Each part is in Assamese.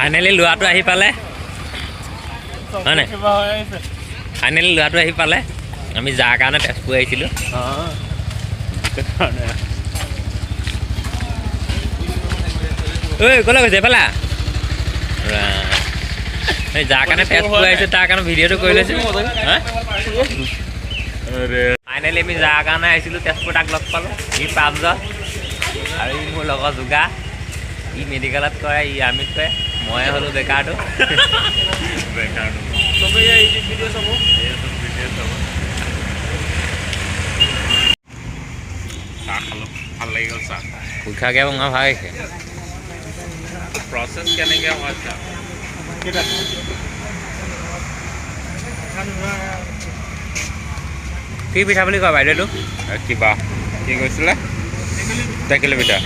ফাইনেলি লোৱাটো আহি পালে হয় নাই ফাইনেলি লোৱাটো আহি পালে আমি যাৰ কাৰণে তেজপুৰ আহিছিলোঁ ঐ ক'লৈ গৈছে এফালে যাৰ কাৰণে তেজপুৰ আহিছোঁ তাৰ কাৰণে ভিডিঅ'টো কৰি লৈছোঁ ফাইনেলি আমি যাৰ কাৰণে আহিছিলোঁ তেজপুৰ তাক লগ পালোঁ ই প্ৰাঞ্জল আৰু ই মোৰ লগৰ যোগা ই মেডিকেলত কৰে ই আৰ্মিত কৰে মই হ'লোঁ বেকাৰটো চাহ খালোঁ ভাল লাগি গ'ল চাহ উঠাকৈ বঙা ভাল হৈছে প্ৰচেছ কেনেকৈ হয় চাহ কি পিঠা বুলি কয় বাইদেউটো কিবা কি কৈছিলে টেকেলি পিঠা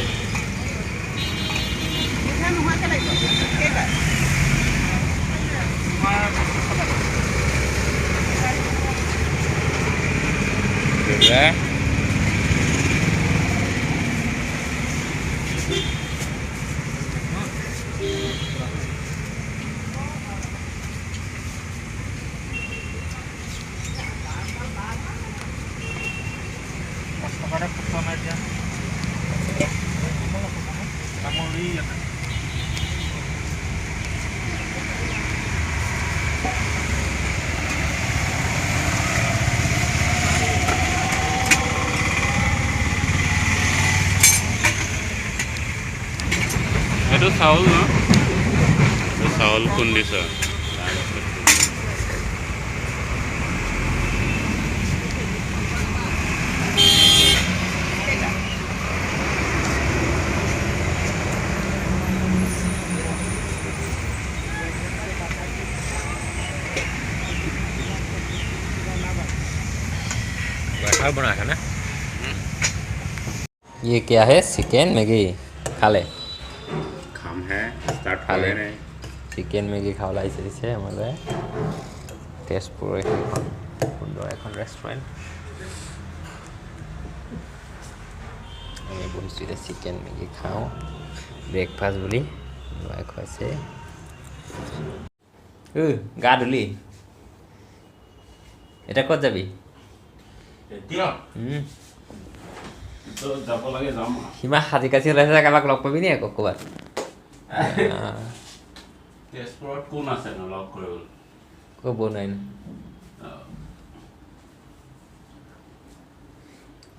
এইটো চাউল ন এইটো চাউল খুন্দিছ बना है ना ये क्या है चिकन मैगी खा ले খাম হে ষ্টাৰ্ট खा ले কৰে চিকেন মেগী খাবলৈ আহিছে আমালৈ তেজপুৰ এখন সুন্দৰ এখন ৰেষ্টুৰেণ্ট আমি বহিছোঁ এতিয়া চিকেন মেগী খাওঁ ব্ৰেকফাষ্ট বুলি ল'ৰাই খুৱাইছে গা ধুলি এতিয়া ক'ত যাবি যাব লাগে যাম সিমান সাজি কাচি ওলাইছে কাৰোবাক লগ পাবি নি আকৌ ক'ৰবাত তেজপুৰত কোন আছে ন লগ কৰিবলৈ ক'ব নোৱাৰি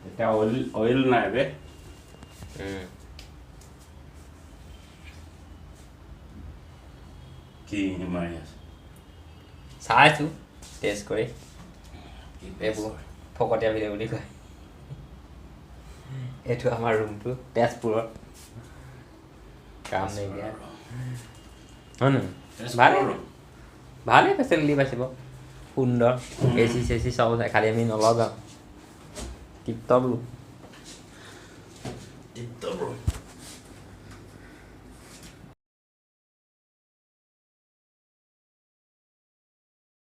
এতিয়া অইল নাই বে কি মাৰি আছে চাইছোঁ টেষ্ট কৰি এইবোৰ ফকতীয়া ভিডিঅ' বুলি কয় এইটো আমাৰ ৰুমটো তেজপুৰত কাম নাইকিয়া হয় নহয় ভালেই ভালেই ফেচিলিটি পাইছে বাৰু সুন্দৰ এ চি চেচি চব আছে খালি আমি নলগাওঁ টিপ টপ